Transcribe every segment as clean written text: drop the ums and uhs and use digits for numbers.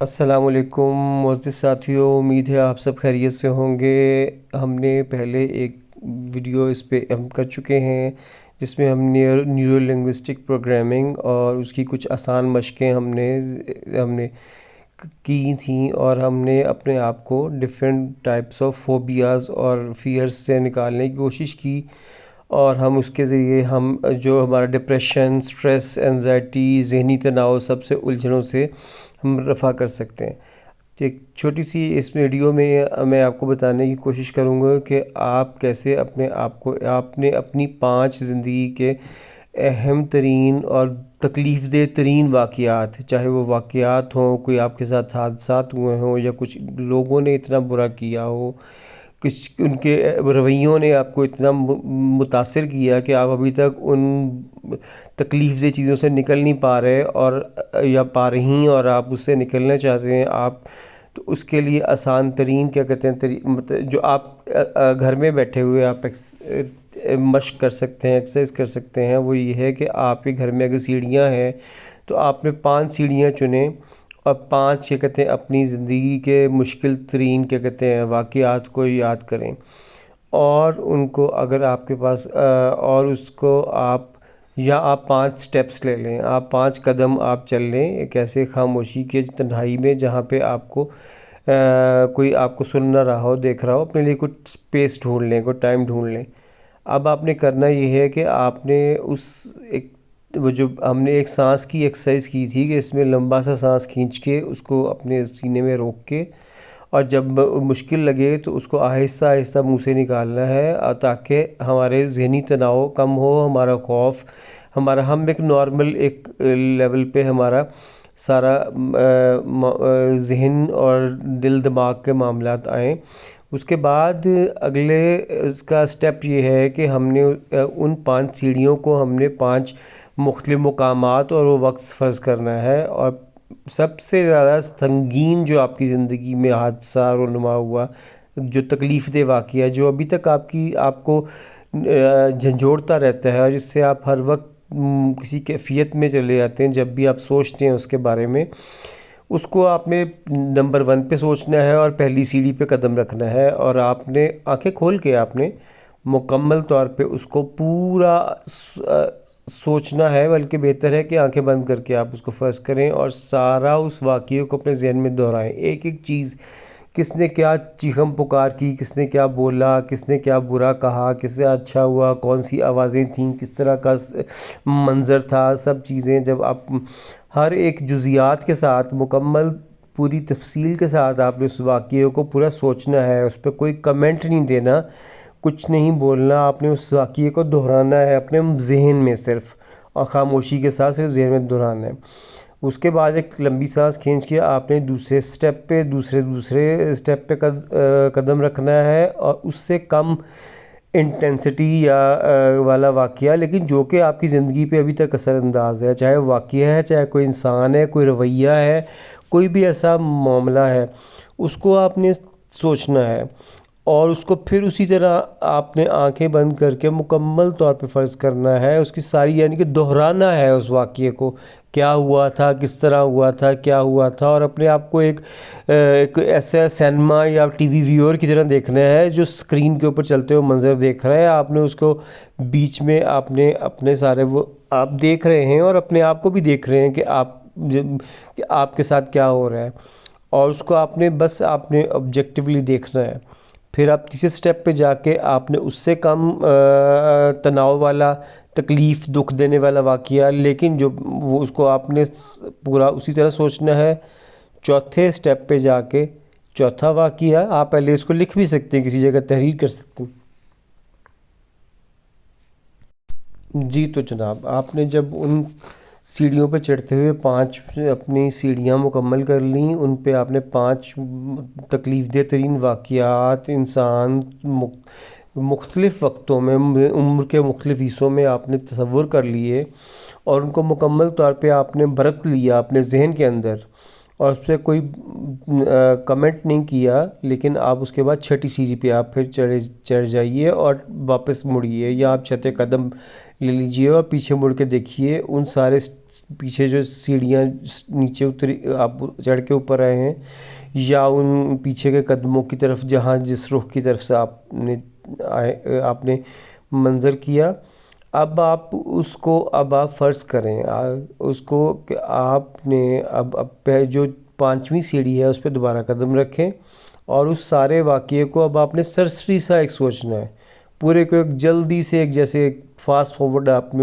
السلام علیکم معزز ساتھیوں، امید ہے آپ سب خیریت سے ہوں گے۔ ہم نے پہلے ایک ویڈیو اس پہ ہم کر چکے ہیں جس میں ہم نیورو لنگوسٹک پروگرامنگ اور اس کی کچھ آسان مشقیں ہم نے کی تھیں، اور ہم نے اپنے آپ کو ڈفرینٹ ٹائپس آف فوبیاز اور فیئرز سے نکالنے کی کوشش کی، اور ہم اس کے ذریعے ہم جو ہمارا ڈپریشن، سٹریس، انزائٹی، ذہنی تناؤ، سب سے الجھنوں سے ہم رفع کر سکتے ہیں۔ ایک چھوٹی سی اس ویڈیو میں آپ کو بتانے کی کوشش کروں گا کہ آپ کیسے آپ نے اپنی 5 زندگی کے اہم ترین اور تکلیف دہ ترین واقعات، چاہے وہ واقعات ہوں، کوئی آپ کے ساتھ حادثات ہوئے ہوں، یا کچھ لوگوں نے اتنا برا کیا ہو، کچھ ان کے رویوں نے آپ کو اتنا متاثر کیا کہ آپ ابھی تک ان تکلیف دہ چیزوں سے نکل نہیں پا رہے، اور یا پا رہی، اور آپ اس سے نکلنا چاہتے ہیں آپ، تو اس کے لیے آسان ترین کیا کہتے ہیں جو آپ گھر میں بیٹھے ہوئے آپ مشق کر سکتے ہیں، ایکسرسائز کر سکتے ہیں، وہ یہ ہے کہ آپ کے گھر میں اگر سیڑھیاں ہیں تو آپ نے 5 سیڑھیاں چنیں، اور 5 کیا کہتے ہیں اپنی زندگی کے مشکل ترین کیا کہتے ہیں واقعات کو یاد کریں، اور ان کو اگر آپ کے پاس اور اس کو آپ 5 سٹیپس لے لیں، آپ 5 قدم آپ چل لیں ایک ایسے خاموشی کے تنہائی میں جہاں پہ آپ کو کوئی آپ کو سن نہ رہا ہو، دیکھ رہا ہو، اپنے لیے کچھ سپیس ڈھونڈ لیں، کوئی ٹائم ڈھونڈ لیں۔ اب آپ نے کرنا یہ ہے کہ آپ نے وہ جو ہم نے ایک سانس کی ایکسرسائز کی تھی کہ اس میں لمبا سا سانس کھینچ کے اس کو اپنے سینے میں روک کے، اور جب مشکل لگے تو اس کو آہستہ آہستہ منہ سے نکالنا ہے، تاکہ ہمارے ذہنی تناؤ کم ہو، ہمارا خوف، ہم ایک نارمل ایک لیول پہ ہمارا سارا ذہن اور دل دماغ کے معاملات آئیں۔ اس کے بعد اگلے اس کا سٹیپ یہ ہے کہ ہم نے ان 5 سیڑھیوں کو ہم نے 5 مختلف مقامات اور وہ وقت فرض کرنا ہے، اور سب سے زیادہ سنگین جو آپ کی زندگی میں حادثہ رونما ہوا، جو تکلیف دہ واقعہ جو ابھی تک آپ کو جھنجھوڑتا رہتا ہے، اور جس سے آپ ہر وقت کسی کیفیت میں چلے جاتے ہیں، جب بھی آپ سوچتے ہیں اس کے بارے میں، اس کو آپ نے نمبر 1 پہ سوچنا ہے اور پہلی سیڑھی پہ قدم رکھنا ہے، اور آپ نے آنکھیں کھول کے آپ نے مکمل طور پہ اس کو پورا سوچنا ہے، بلکہ بہتر ہے کہ آنکھیں بند کر کے آپ اس کو فرض کریں اور سارا اس واقعے کو اپنے ذہن میں دہرائیں، ایک ایک چیز، کس نے کیا چیخم پکار کی، کس نے کیا بولا، کس نے کیا برا کہا، کس سے اچھا ہوا، کون سی آوازیں تھیں، کس طرح کا منظر تھا، سب چیزیں جب آپ ہر ایک جزیات کے ساتھ مکمل پوری تفصیل کے ساتھ آپ نے اس واقعے کو پورا سوچنا ہے، اس پہ کوئی کمنٹ نہیں دینا، کچھ نہیں بولنا، آپ نے اس واقعے کو دہرانا ہے اپنے ذہن میں صرف، اور خاموشی کے ساتھ صرف ذہن میں دہرانا ہے۔ اس کے بعد ایک لمبی سانس کھینچ کے آپ نے دوسرے سٹیپ پہ قدم رکھنا ہے، اور اس سے کم انٹینسٹی یا والا واقعہ، لیکن جو کہ آپ کی زندگی پہ ابھی تک اثر انداز ہے، چاہے واقعہ ہے، چاہے کوئی انسان ہے، کوئی رویہ ہے، کوئی بھی ایسا معاملہ ہے، اس کو آپ نے سوچنا ہے، اور اس کو پھر اسی طرح آپ نے آنکھیں بند کر کے مکمل طور پہ فرض کرنا ہے، اس کی ساری یعنی کہ دہرانا ہے اس واقعے کو، کیا ہوا تھا، کس طرح ہوا تھا، کیا ہوا تھا، اور اپنے آپ کو ایک ایسا سینما یا ٹی وی ویور کی طرح دیکھنا ہے جو اسکرین کے اوپر چلتے ہوئے منظر دیکھ رہا ہے، آپ نے اس کو بیچ میں آپ نے اپنے سارے وہ آپ دیکھ رہے ہیں، اور اپنے آپ کو بھی دیکھ رہے ہیں کہ آپ کے ساتھ کیا ہو رہا ہے، اور اس کو آپ نے آبجیکٹیولی دیکھنا ہے۔ پھر آپ تیسرے سٹیپ پہ جا کے آپ نے اس سے کم تناؤ والا، تکلیف دکھ دینے والا واقعہ، لیکن وہ اس کو آپ نے پورا اسی طرح سوچنا ہے۔ چوتھے سٹیپ پہ جا کے چوتھا واقعہ، آپ پہلے اس کو لکھ بھی سکتے ہیں، کسی جگہ تحریر کر سکتے ہیں۔ جی تو جناب، آپ نے جب ان سیڑھیوں پہ چڑھتے ہوئے 5 اپنی سیڑھیاں مکمل کر لیں، ان پہ آپ نے 5 تکلیف دہ ترین واقعات، انسان مختلف وقتوں میں عمر کے مختلف حصوں میں آپ نے تصور کر لیے، اور ان کو مکمل طور پہ آپ نے برت لیا اپنے ذہن کے اندر، اور اس پہ کوئی کمنٹ نہیں کیا، لیکن آپ اس کے بعد 6ٹھی سیڑھی پہ آپ پھر چڑھ جائیے اور واپس مڑیے، یا آپ 6 قدم لے لیجئے اور پیچھے مڑ کے دیکھیے ان سارے پیچھے جو سیڑھیاں نیچے اتری آپ چڑھ کے اوپر آئے ہیں یا ان پیچھے کے قدموں کی طرف جہاں جس رخ کی طرف سے آپ نے منظر کیا، اب آپ اس کو آپ فرض کریں اس کو کہ آپ نے اب جو 5ویں سیڑھی ہے اس پہ دوبارہ قدم رکھیں اور اس سارے واقعے کو اب آپ نے سرسری سا ایک سوچنا ہے، پورے کو ایک جلدی سے ایک جیسے ایک فاسٹ فارورڈ آپ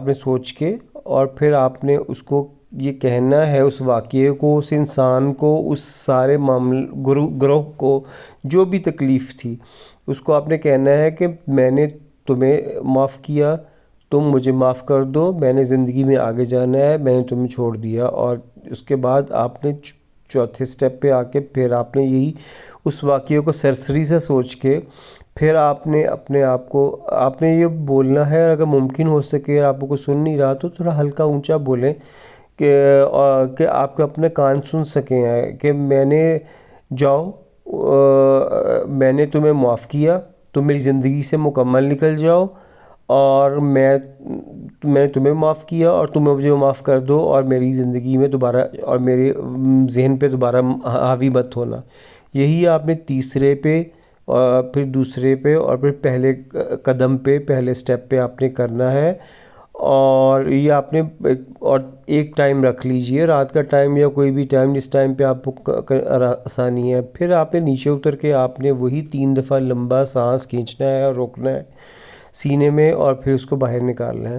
نے سوچ کے اور پھر آپ نے اس کو یہ کہنا ہے اس واقعے کو، اس انسان کو، اس سارے گروہ کو جو بھی تکلیف تھی اس کو آپ نے کہنا ہے کہ میں نے تمہیں معاف کیا، تم مجھے معاف کر دو، میں نے زندگی میں آگے جانا ہے، میں نے تمہیں چھوڑ دیا۔ اور اس کے بعد آپ نے چوتھے سٹیپ پہ آ کے پھر آپ نے یہی اس واقعے کو سرسری سے سوچ کے پھر آپ نے اپنے آپ کو آپ نے یہ بولنا ہے، اگر ممکن ہو سکے آپ کو سن نہیں رہا تو تھوڑا ہلکا اونچا بولیں کہ آپ کے اپنے کان سن سکیں کہ میں نے جاؤ میں نے تمہیں معاف کیا، تم میری زندگی سے مکمل نکل جاؤ، اور میں تمہیں معاف کیا اور تم مجھے معاف کر دو، اور میری زندگی میں دوبارہ اور میرے ذہن پہ دوبارہ حاوی مت ہونا۔ یہی آپ نے تیسرے پہ اور پھر دوسرے پہ اور پھر پہلے قدم پہ پہلے سٹیپ پہ آپ نے کرنا ہے۔ اور یہ آپ نے اور ایک ٹائم رکھ لیجئے، رات کا ٹائم یا کوئی بھی ٹائم جس ٹائم پہ آپ کو آسانی ہے۔ پھر آپ نے نیچے اتر کے آپ نے وہی 3 دفعہ لمبا سانس کھینچنا ہے اور روکنا ہے سینے میں، اور پھر اس کو باہر نکالنا ہے۔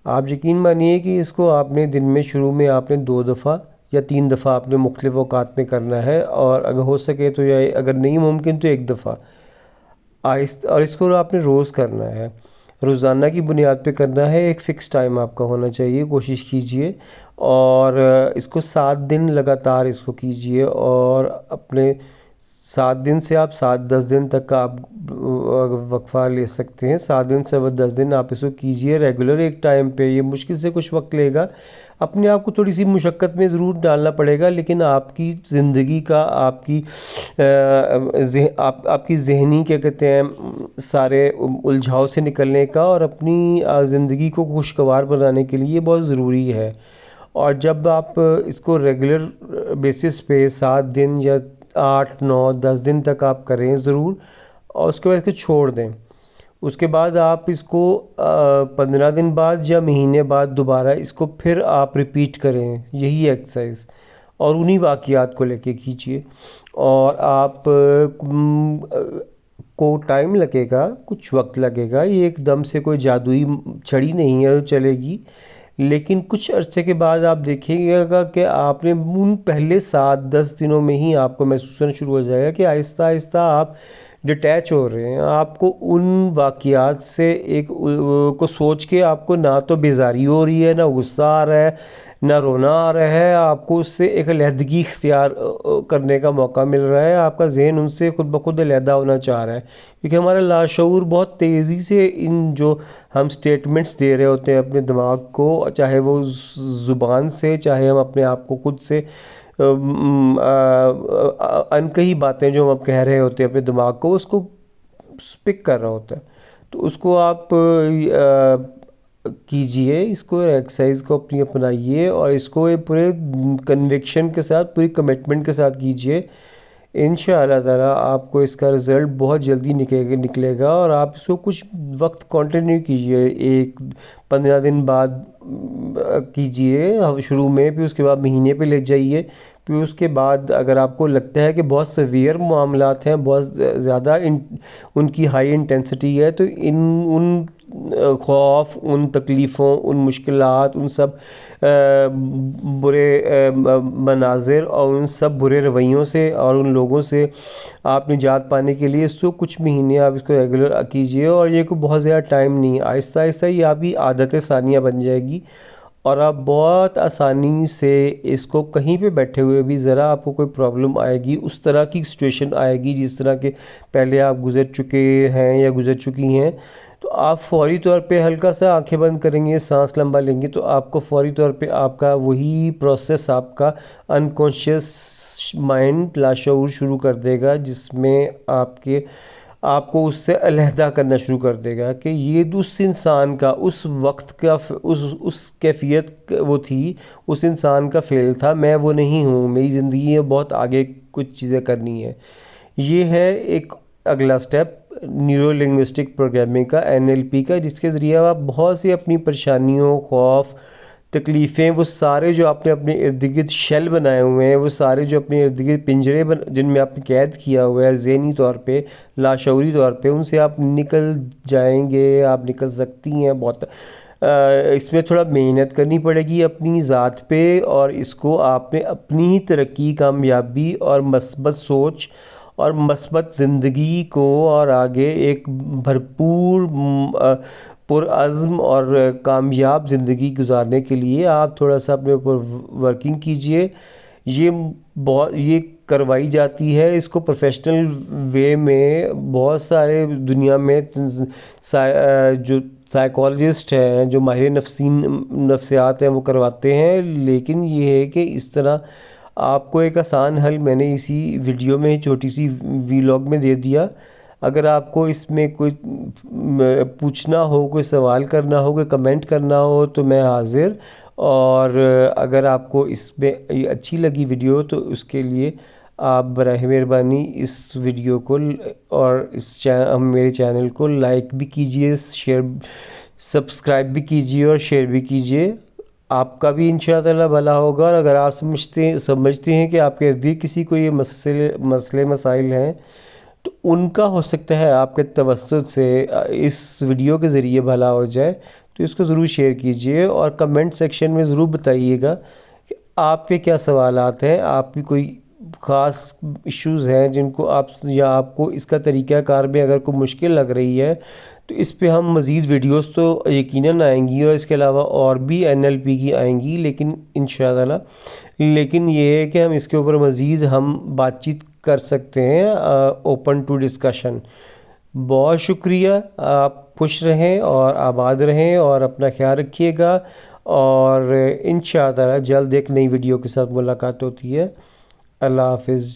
آپ یقین مانیے کہ اس کو آپ نے دن میں شروع میں آپ نے 2 دفعہ یا 3 دفعہ آپ نے مختلف اوقات میں کرنا ہے، اور اگر ہو سکے تو یا اگر نہیں ممکن تو 1 دفعہ آہستہ، اور اس کو آپ نے روز کرنا ہے، روزانہ کی بنیاد پہ کرنا ہے، ایک فکس ٹائم آپ کا ہونا چاہیے، کوشش کیجئے، اور اس کو 7 دن لگاتار اس کو کیجئے، اور اپنے 7 دن سے آپ 7-10 دن تک آپ وقفہ لے سکتے ہیں، 7 دن سے 10 دن آپ اس کو کیجئے ریگولر ایک ٹائم پہ۔ یہ مشکل سے کچھ وقت لے گا، اپنے آپ کو تھوڑی سی مشقت میں ضرور ڈالنا پڑے گا، لیکن آپ کی زندگی کا آپ کی ذہنی کیا کہتے ہیں سارے الجھاؤ سے نکلنے کا اور اپنی زندگی کو خوشگوار بنانے کے لیے بہت ضروری ہے۔ اور جب آپ اس کو ریگولر بیسس پہ 7 دن یا 8, 9, 10 دن تک آپ کریں ضرور، اور اس کے بعد اس کو چھوڑ دیں۔ اس کے بعد آپ اس کو 15 دن بعد یا مہینے بعد دوبارہ اس کو پھر آپ ریپیٹ کریں، یہی ایکسرسائز، اور انہی واقعات کو لے کے کیجئے۔ اور آپ کو ٹائم لگے گا، کچھ وقت لگے گا، یہ ایک دم سے کوئی جادوئی چھڑی نہیں ہے جو چلے گی، لیکن کچھ عرصے کے بعد آپ دیکھیں گا کہ آپ نے ان پہلے 7-10 دنوں میں ہی آپ کو محسوس ہونا شروع ہو جائے گا کہ آہستہ آہستہ آپ ڈیٹیچ ہو رہے ہیں، آپ کو ان واقعات سے ایک کو سوچ کے آپ کو نہ تو بیزاری ہو رہی ہے، نہ غصہ آ رہا ہے، نہ رونا آ رہا ہے، آپ کو اس سے ایک علیحدگی اختیار کرنے کا موقع مل رہا ہے، آپ کا ذہن ان سے خود بخود علیحدہ ہونا چاہ رہا ہے، کیونکہ ہمارا لاشعور بہت تیزی سے ان جو ہم سٹیٹمنٹس دے رہے ہوتے ہیں اپنے دماغ کو، چاہے وہ زبان سے، چاہے ہم اپنے آپ کو خود سے انکہی باتیں جو ہم اب کہہ رہے ہوتے ہیں اپنے دماغ کو، اس کو پک کر رہا ہوتا ہے، تو اس کو آپ کیجئے، اس کو ایکسرسائز کو اپنی اپنائیے، اور اس کو پورے کنوکشن کے ساتھ، پوری کمٹمنٹ کے ساتھ کیجئے۔ انشاءاللہ تعالیٰ آپ کو اس کا رزلٹ بہت جلدی نکلے گا، اور آپ اس کو کچھ وقت کنٹینیو کیجئے، 15 دن بعد کیجئے شروع میں، پھر اس کے بعد مہینے پہ لے جائیے، پھر اس کے بعد اگر آپ کو لگتا ہے کہ بہت سیویئر معاملات ہیں، بہت زیادہ ان کی ہائی انٹینسٹی ہے، تو ان خوف، ان تکلیفوں، ان مشکلات، ان سب برے مناظر اور ان سب برے رویوں سے اور ان لوگوں سے آپ نجات پانے کے لیے اس کو کچھ مہینے آپ اس کو ریگولر کیجئے، اور یہ کوئی بہت زیادہ ٹائم نہیں، آہستہ آہستہ یہ آپ کی عادت ثانیہ بن جائے گی، اور آپ بہت آسانی سے اس کو کہیں پہ بیٹھے ہوئے بھی ذرا آپ کو کوئی پرابلم آئے گی، اس طرح کی سچویشن آئے گی جس طرح کے پہلے آپ گزر چکے ہیں یا گزر چکی ہیں، تو آپ فوری طور پہ ہلکا سا آنکھیں بند کریں گے، سانس لمبا لیں گے، تو آپ کو فوری طور پہ آپ کا وہی پروسیس آپ کا انکانشیس مائنڈ لاشعور شروع کر دے گا، جس میں آپ کے آپ کو اس سے علیحدہ کرنا شروع کر دے گا کہ یہ اس انسان کا اس وقت کا اس کیفیت وہ تھی، اس انسان کا فعل تھا، میں وہ نہیں ہوں، میری زندگی ہے بہت آگے کچھ چیزیں کرنی ہے۔ یہ ہے ایک اگلا سٹیپ نیورو لنگوسٹک پروگرامنگ کا، NLP کا، جس کے ذریعے آپ بہت سی اپنی پریشانیوں، خوف، تکلیفیں، وہ سارے جو آپ نے اپنے ارد گرد شیل بنائے ہوئے ہیں، وہ سارے جو اپنے ارد گرد پنجرے جن میں آپ نے قید کیا ہوا ہے ذہنی طور پہ، لاشعوری طور پہ، ان سے آپ نکل جائیں گے، آپ نکل سکتی ہیں۔ بہت اس میں تھوڑا محنت کرنی پڑے گی اپنی ذات پہ، اور اس کو آپ نے اپنی ہی ترقی، کامیابی اور مثبت سوچ اور مثبت زندگی کو اور آگے ایک بھرپور پرعزم اور کامیاب زندگی گزارنے کے لیے آپ تھوڑا سا اپنے اوپر ورکنگ کیجئے۔ یہ کروائی جاتی ہے، اس کو پروفیشنل وے میں بہت سارے دنیا میں جو سائیکالوجسٹ ہیں، جو ماہر نفسیات ہیں، وہ کرواتے ہیں، لیکن یہ ہے کہ اس طرح آپ کو ایک آسان حل میں نے اسی ویڈیو میں چھوٹی سی ویلاگ میں دے دیا۔ اگر آپ کو اس میں کوئی پوچھنا ہو، کوئی سوال کرنا ہو، کوئی کمنٹ کرنا ہو، تو میں حاضر، اور اگر آپ کو اس میں اچھی لگی ویڈیو تو اس کے لیے آپ براہ مہربانی اس ویڈیو کو اور میرے چینل کو لائک بھی کیجئے، شیئر، سبسکرائب بھی کیجئے اور شیئر بھی کیجئے۔ آپ کا بھی انشاءاللہ بھلا ہوگا، اور اگر آپ سمجھتے ہیں کہ آپ کے ارد گرد کسی کو یہ مسئلے مسائل ہیں، تو ان کا ہو سکتا ہے آپ کے توسط سے اس ویڈیو کے ذریعے بھلا ہو جائے، تو اس کو ضرور شیئر کیجئے، اور کمنٹ سیکشن میں ضرور بتائیے گا کہ آپ کے کیا سوالات ہیں، آپ بھی کوئی خاص ایشوز ہیں جن کو یا آپ کو اس کا طریقہ کار میں اگر کوئی مشکل لگ رہی ہے، تو اس پہ ہم مزید ویڈیوز تو یقیناً آئیں گی، اور اس کے علاوہ اور بھی NLP کی آئیں گی، لیکن انشاءاللہ یہ ہے کہ ہم اس کے اوپر مزید ہم بات چیت کر سکتے ہیں، اوپن ٹو ڈسکشن۔ بہت شکریہ، آپ خوش رہیں اور آباد رہیں، اور اپنا خیال رکھیے گا، اور انشاءاللہ جلد ایک نئی ویڈیو کے ساتھ ملاقات ہوتی ہے۔ اللہ حافظ۔